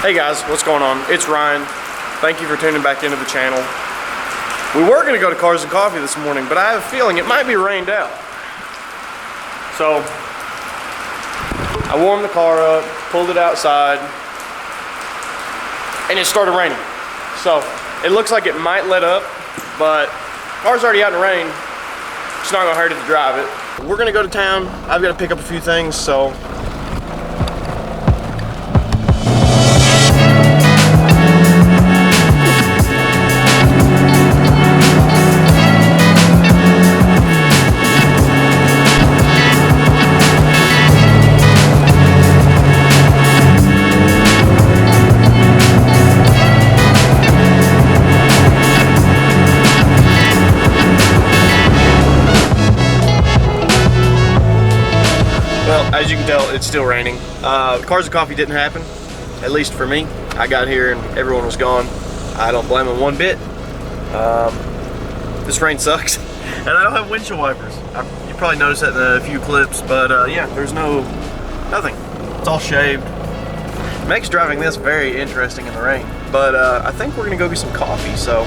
Hey guys, what's going on? It's Ryan. Thank you for tuning back into the channel. We were going to go to Cars and Coffee this morning, but I have a feeling it might be rained out. So, I warmed the car up, pulled it outside, and it started raining. So, it looks like it might let up, but the car's already out in the rain. It's not going to hurt it to drive it. We're going to go to town. I've got to pick up a few things, so as you can tell, it's still raining. Cars and Coffee didn't happen, at least for me. I got here and everyone was gone. I don't blame them one bit. This rain sucks. And I don't have windshield wipers. You probably noticed that in a few clips, but yeah, there's nothing. It's all shaved. It makes driving this very interesting in the rain. But I think we're gonna go get some coffee, so.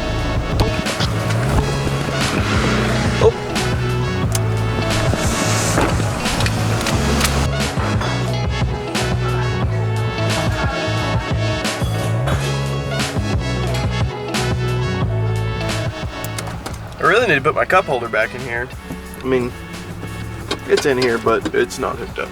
I really need to put my cup holder back in here. I mean, it's in here, but it's not hooked up.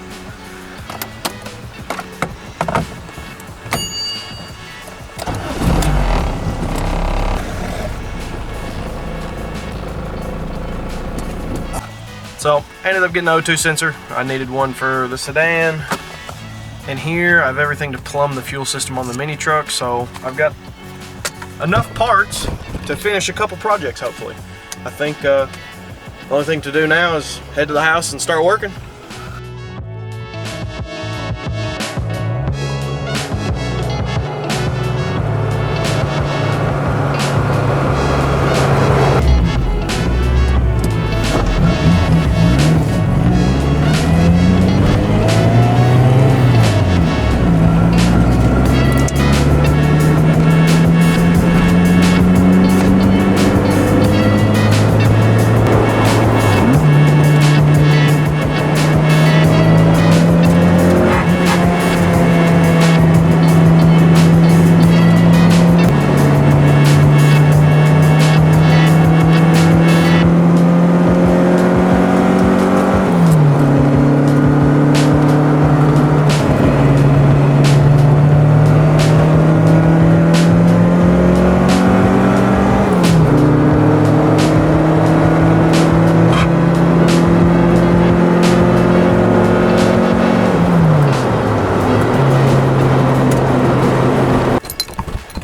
So, I ended up getting an O2 sensor. I needed one for the sedan. And here, I have everything to plumb the fuel system on the mini truck, so I've got enough parts to finish a couple projects, hopefully. I think the only thing to do now is head to the house and start working.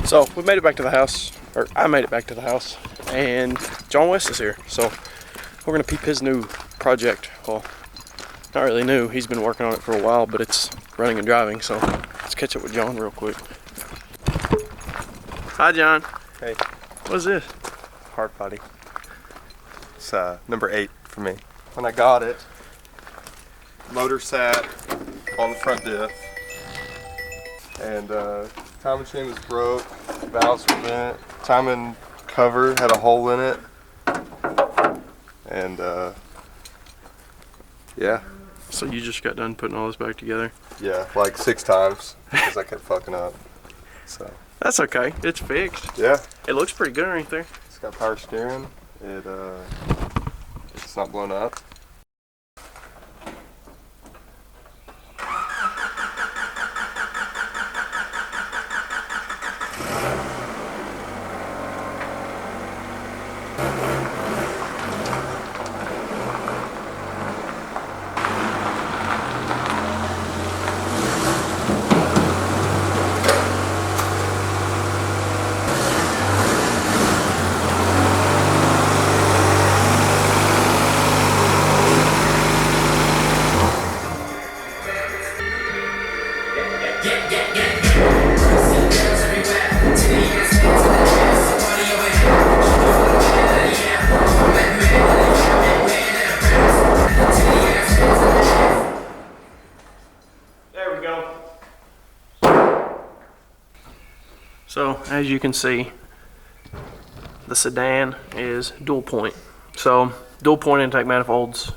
So we made it back to the house, or I made it back to the house, and John West is here. So we're gonna peep his new project. Well, not really new, he's been working on it for a while, but it's running and driving, so let's catch up with John real quick. Hi John. Hey. What is this? Hard body. It's number 8 for me. When I got it, motor sat on the front diff, and timing chain was broke, valves were bent, timing cover had a hole in it, and yeah. So you just got done putting all this back together? Yeah, like 6 times because I kept fucking up. So that's okay, it's fixed. Yeah. It looks pretty good right there. It's got power steering. It's not blown up. So as you can see, the sedan is dual point. So dual point intake manifolds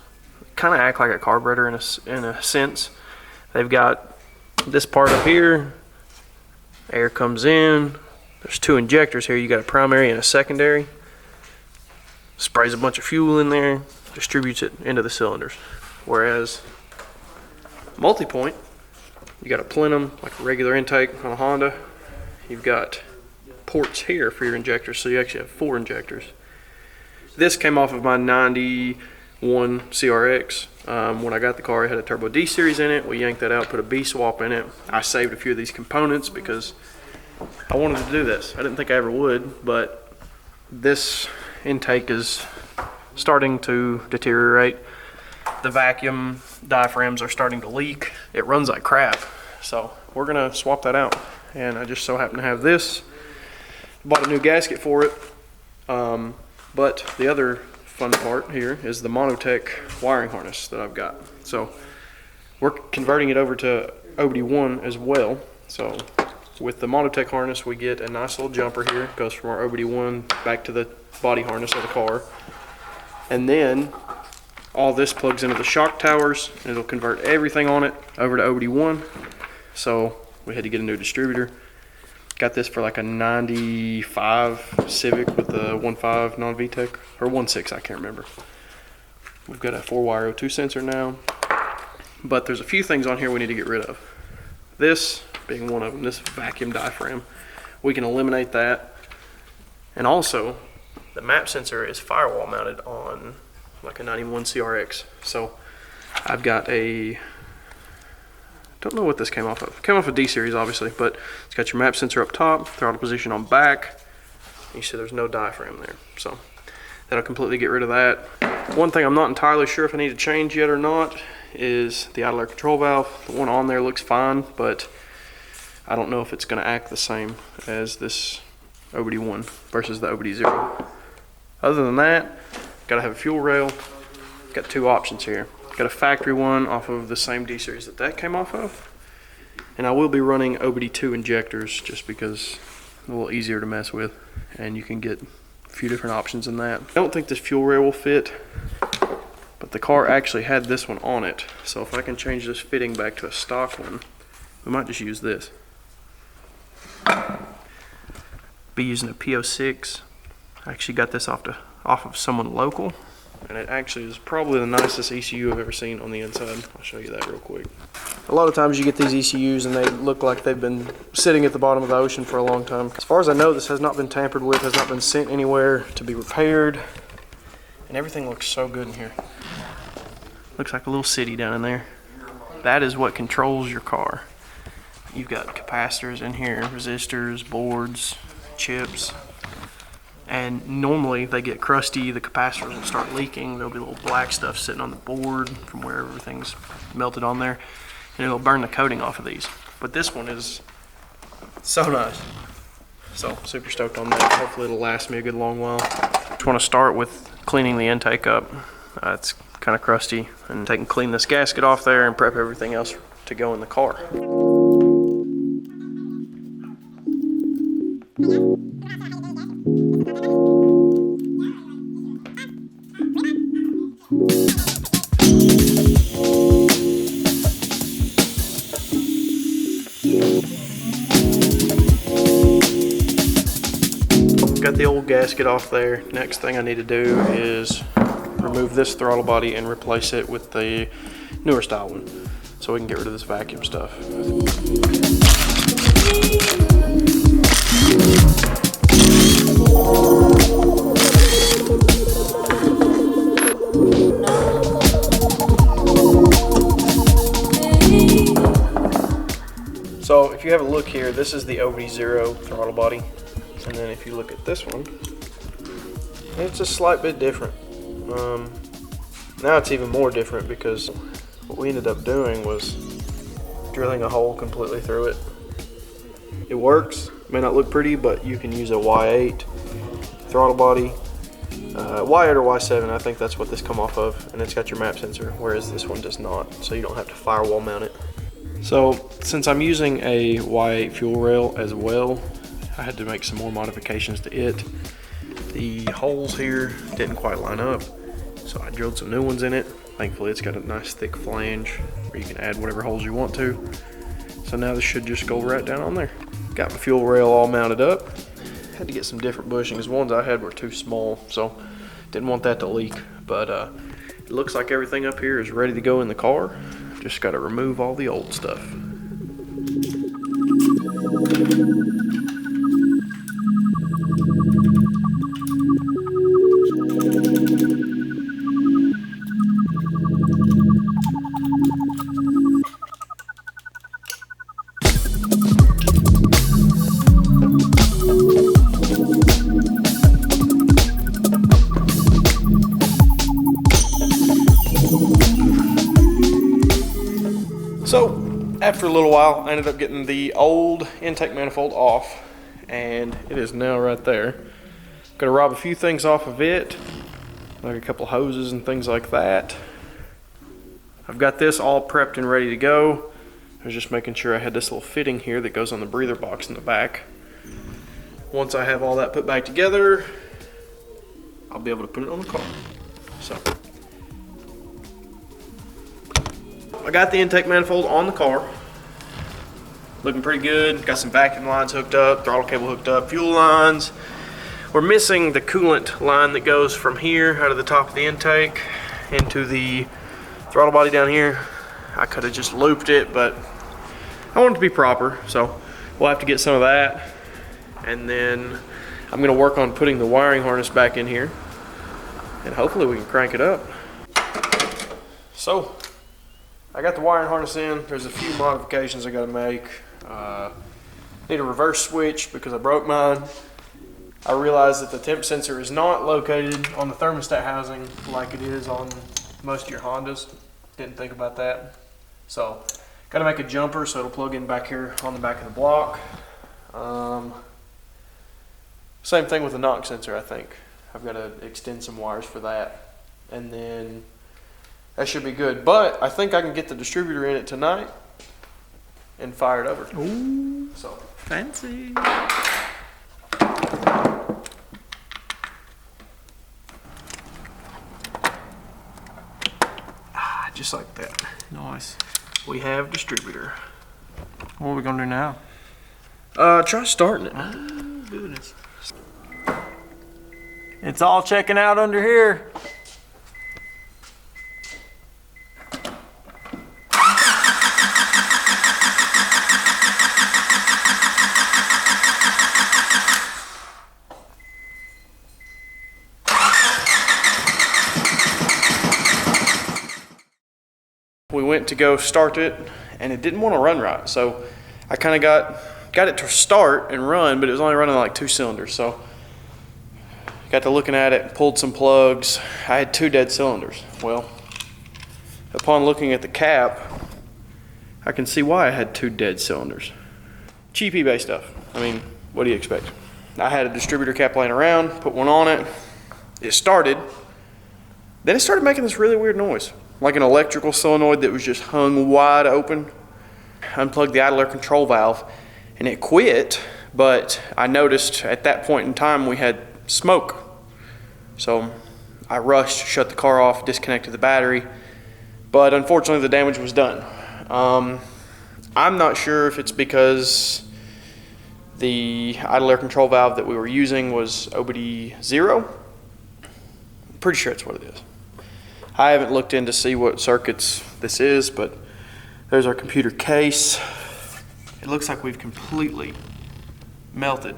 kind of act like a carburetor in a sense. They've got this part up here, air comes in, there's two injectors here. You got a primary and a secondary. Sprays a bunch of fuel in there, distributes it into the cylinders. Whereas multi-point, you got a plenum, like a regular intake on a Honda. You've got ports here for your injectors, so you actually have 4 injectors. This came off of my 91 CRX. When I got the car, it had a Turbo D series in it. We yanked that out, put a B swap in it. I saved a few of these components because I wanted to do this. I didn't think I ever would, but this intake is starting to deteriorate. The vacuum diaphragms are starting to leak. It runs like crap. So we're gonna swap that out. And I just so happen to have this. Bought a new gasket for it. But the other fun part here is the Monotech wiring harness that I've got. So we're converting it over to OBD1 as well. So with the Monotech harness, we get a nice little jumper here. It goes from our OBD1 back to the body harness of the car. And then all this plugs into the shock towers, and it'll convert everything on it over to OBD1. So we had to get a new distributor. Got this for like a 95 Civic with the 1.5 non-VTEC, or 1.6, I can't remember. We've got a 4-wire O2 sensor now, but there's a few things on here we need to get rid of. This being one of them, this vacuum diaphragm. We can eliminate that. And also, the map sensor is firewall mounted on like a 91 CRX. So I've got a, don't know what this came off of. It came off a D series obviously, but it's got your map sensor up top, throttle position on back. You see there's no diaphragm there. So that'll completely get rid of that. One thing I'm not entirely sure if I need to change yet or not is the idle air control valve. The one on there looks fine, but I don't know if it's gonna act the same as this OBD1 versus the OBD0. Other than that, gotta have a fuel rail. Got 2 options here. Got a factory one off of the same D series that came off of. And I will be running OBD2 injectors just because it's a little easier to mess with. And you can get a few different options in that. I don't think this fuel rail will fit, but the car actually had this one on it. So if I can change this fitting back to a stock one, we might just use this. Be using a P06. I actually got this off of someone local, and it actually is probably the nicest ECU I've ever seen on the inside. I'll show you that real quick. A lot of times you get these ECUs and they look like they've been sitting at the bottom of the ocean for a long time. As far as I know, this has not been tampered with, has not been sent anywhere to be repaired, and everything looks so good in here. Looks like a little city down in there. That is what controls your car. You've got capacitors in here, resistors, boards, chips. And normally they get crusty, the capacitors will start leaking, there'll be little black stuff sitting on the board from where everything's melted on there, and it'll burn the coating off of these. But this one is so nice. So super stoked on that. Hopefully it'll last me a good long while. Just want to start with cleaning the intake up. It's kind of crusty, and take and clean this gasket off there and prep everything else to go in the car. Got the old gasket off there. Next thing I need to do is remove this throttle body and replace it with the newer style one, so we can get rid of this vacuum stuff. So if you have a look here, this is the OBD0 throttle body. And then if you look at this one, it's a slight bit different. Now it's even more different because what we ended up doing was drilling a hole completely through it. It works, may not look pretty, but you can use a Y8 throttle body. Y8 or Y7, I think that's what this come off of, and it's got your map sensor, whereas this one does not, so you don't have to firewall mount it. So since I'm using a Y8 fuel rail as well, I had to make some more modifications to it. The holes here didn't quite line up, so I drilled some new ones in it. Thankfully it's got a nice thick flange where you can add whatever holes you want to. So now this should just go right down on there. Got my fuel rail all mounted up. Had to get some different bushings. The ones I had were too small, so didn't want that to leak. But it looks like everything up here is ready to go in the car. Just got to remove all the old stuff. So after a little while, I ended up getting the old intake manifold off, and it is now right there. Gonna rob a few things off of it, like a couple hoses and things like that. I've got this all prepped and ready to go. I was just making sure I had this little fitting here that goes on the breather box in the back. Once I have all that put back together, I'll be able to put it on the car. So I got the intake manifold on the car. Looking pretty good. Got some vacuum lines hooked up, throttle cable hooked up, fuel lines. We're missing the coolant line that goes from here out of the top of the intake into the throttle body down here. I could have just looped it, but I want it to be proper, so we'll have to get some of that. And then I'm gonna work on putting the wiring harness back in here, and hopefully we can crank it up. So I got the wiring harness in. There's a few modifications I gotta make. Need a reverse switch because I broke mine. I realized that the temp sensor is not located on the thermostat housing like it is on most of your Hondas. Didn't think about that. So gotta make a jumper so it'll plug in back here on the back of the block. Same thing with the knock sensor, I think. I've got to extend some wires for that, and then that should be good. But I think I can get the distributor in it tonight and fire it over. Ooh, so fancy. Just like that. Nice. We have distributor. What are we gonna do now? Try starting it. Oh, goodness. It's all checking out under here. We went to go start it, and it didn't want to run right. So I kind of got it to start and run, but it was only running like 2 cylinders. So got to looking at it, pulled some plugs. I had 2 dead cylinders. Well, upon looking at the cap, I can see why I had 2 dead cylinders. Cheap eBay stuff. I mean, what do you expect? I had a distributor cap laying around, put one on it. It started. Then it started making this really weird noise, like an electrical solenoid that was just hung wide open. Unplugged the idle air control valve, and it quit, but I noticed at that point in time we had smoke. So I rushed, shut the car off, disconnected the battery, but unfortunately the damage was done. I'm not sure if it's because the idle air control valve that we were using was OBD0. I'm pretty sure that's what it is. I haven't looked in to see what circuits this is, but there's our computer case. It looks like we've completely melted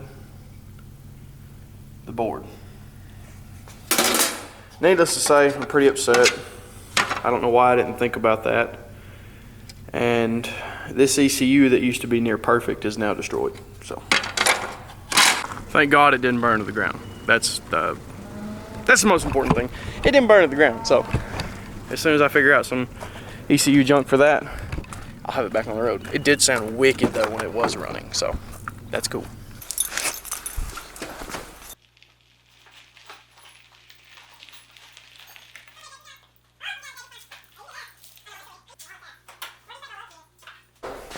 the board. Needless to say, I'm pretty upset. I don't know why I didn't think about that. And this ECU that used to be near perfect is now destroyed. So thank God it didn't burn to the ground. That's the most important thing. It didn't burn to the ground. So as soon as I figure out some ECU junk for that, I'll have it back on the road. It did sound wicked though when it was running, so that's cool.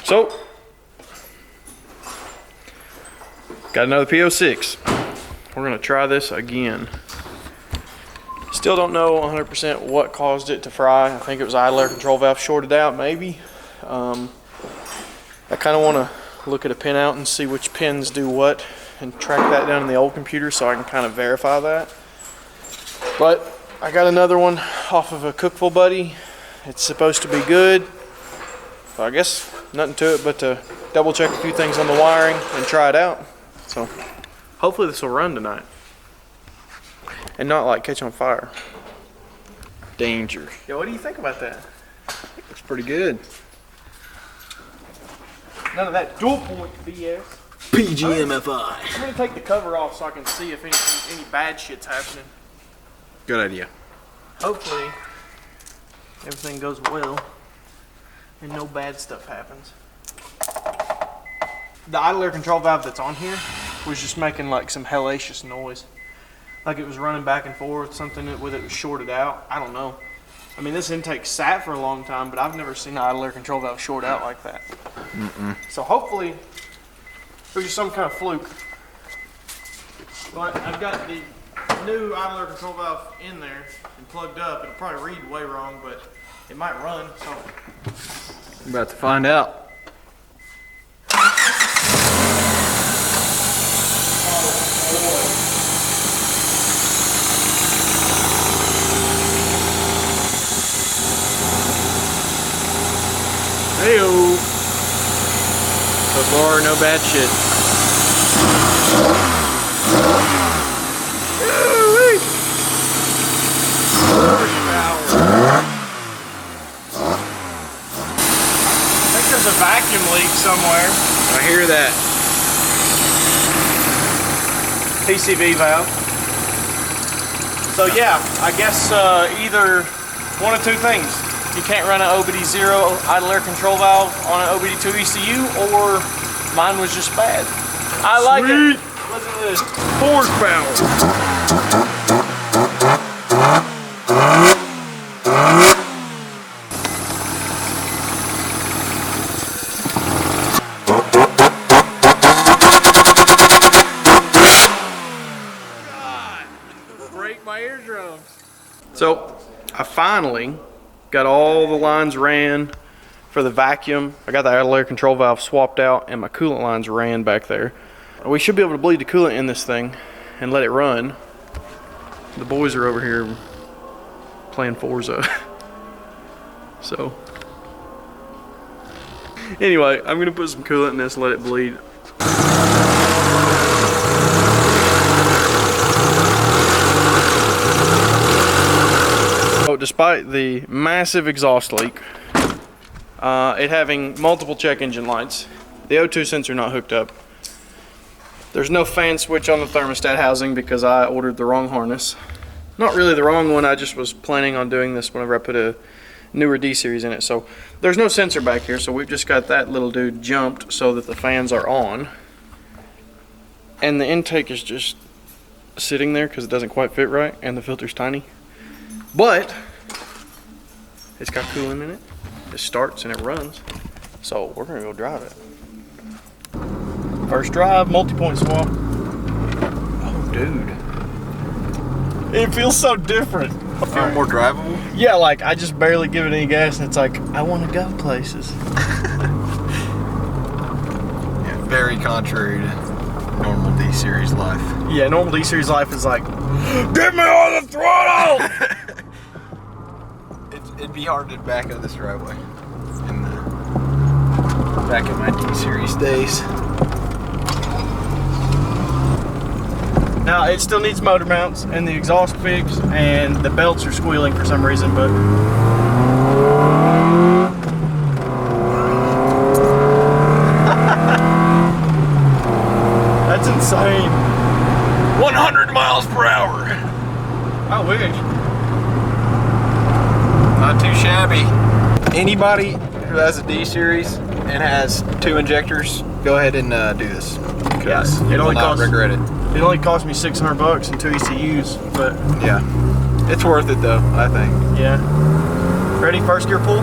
So Got another PO6. We're gonna try this again. Still don't know 100% what caused it to fry. I think it was idle air control valve shorted out, maybe. I kind of want to look at a pinout and see which pins do what and track that down in the old computer so I can kind of verify that. But I got another one off of a Cookville buddy. It's supposed to be good. So I guess nothing to it but to double check a few things on the wiring and try it out. So hopefully this will run tonight and not like catch on fire. Danger. Yeah, what do you think about that? Looks pretty good. None of that dual point BS. PGMFI. I'm gonna take the cover off so I can see if any bad shit's happening. Good idea. Hopefully everything goes well and no bad stuff happens. The idle air control valve that's on here was just making like some hellacious noise. Like it was running back and forth, something with it was shorted out. I don't know. I mean, this intake sat for a long time, but I've never seen an idle air control valve short out like that. So hopefully it was just some kind of fluke. But I've got the new idle air control valve in there and plugged up. It'll probably read way wrong, but it might run. So I'm about to find out. Hey-o. So far, no bad shit. I think there's a vacuum leak somewhere. I hear that. PCV valve. So yeah, I guess either one of two things. You can't run an OBD0 idle air control valve on an OBD2 ECU, or mine was just bad. I like it. Listen to this. Horsepower. Break my eardrums. So I finally got all the lines ran for the vacuum. I got the idle air control valve swapped out and my coolant lines ran back there. We should be able to bleed the coolant in this thing and let it run. The boys are over here playing Forza. So anyway, I'm gonna put some coolant in this and let it bleed. Despite the massive exhaust leak, it having multiple check engine lights, the O2 sensor not hooked up. There's no fan switch on the thermostat housing because I ordered the wrong harness. Not really the wrong one, I just was planning on doing this whenever I put a newer D-series in it. So there's no sensor back here, so we've just got that little dude jumped so that the fans are on. And the intake is just sitting there because it doesn't quite fit right and the filter's tiny. But it's got coolant in it. It starts and it runs. So we're gonna go drive it. First drive, multi-point swap. Oh, dude. It feels so different. I feel more drivable. Yeah, like I just barely give it any gas and it's like, I want to go places. Yeah, very contrary to normal D-series life. Yeah, normal D-series life is like, give me all the throttle! It'd be hard to back up this driveway back in my D-series days. Now it still needs motor mounts and the exhaust fix, and the belts are squealing for some reason, but that's insane. 100 miles per hour. I wish. Not too shabby. Anybody who has a D-series and has 2 injectors, go ahead and do this. Because Yeah, you will not regret it. It only cost me $600 and 2 ECUs, but Yeah, it's worth it though, I think. yeah. Ready? First gear pull.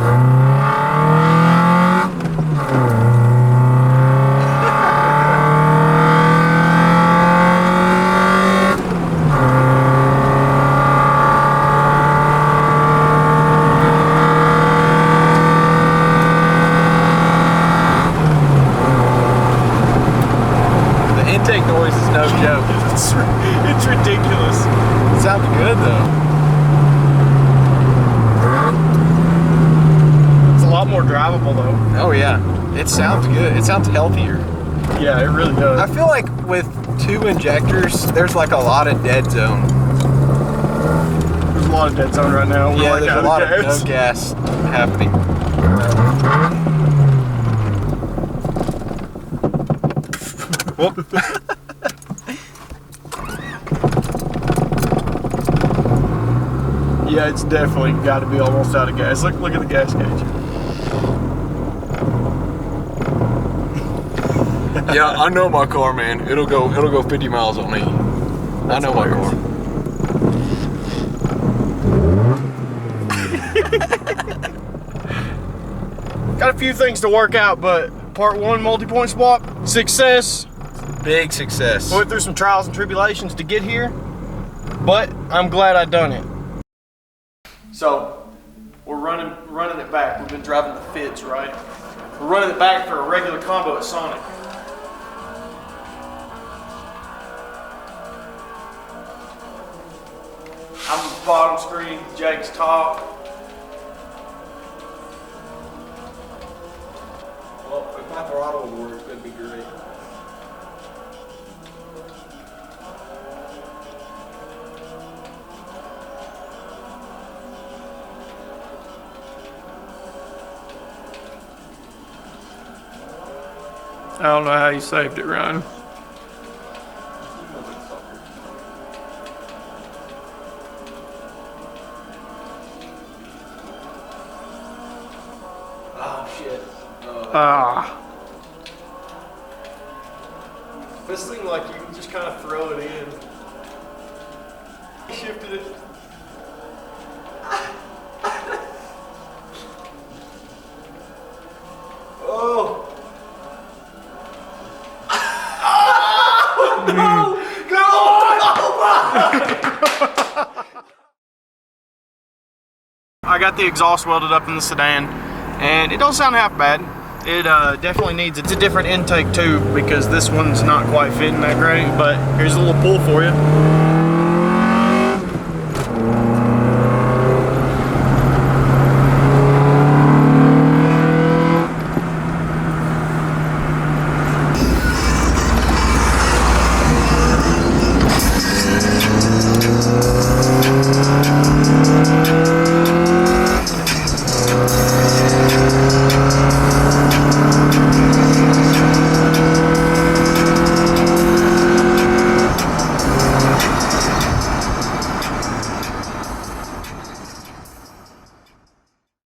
It's ridiculous. It sounds good though. It's a lot more drivable though. Oh yeah, it sounds good. It sounds healthier. Yeah, it really does. I feel like with 2 injectors, there's like a lot of dead zone. There's a lot of dead zone right now. Yeah, there's a lot of no gas happening. Yeah, it's definitely got to be almost out of gas. Look at the gas gauge. Yeah, I know my car, man. It'll go 50 miles on me. I know my car. Got a few things to work out, but part 1 multi-point swap, success. Big success. Went through some trials and tribulations to get here, but I'm glad I done it. So, we're running it back. We've been driving the Fits, right? We're running it back for a regular combo at Sonic. I'm the bottom screen, Jake's top. Well, if my throttle will work, it's going to be great. I don't know how you saved it, Ryan. Oh shit. Ah. This thing, like, you can just kind of throw it in. Shifted it. Oh. I got the exhaust welded up in the sedan, and it don't sound half bad. It definitely needs, it's a different intake tube because this one's not quite fitting that great, but here's a little pull for you.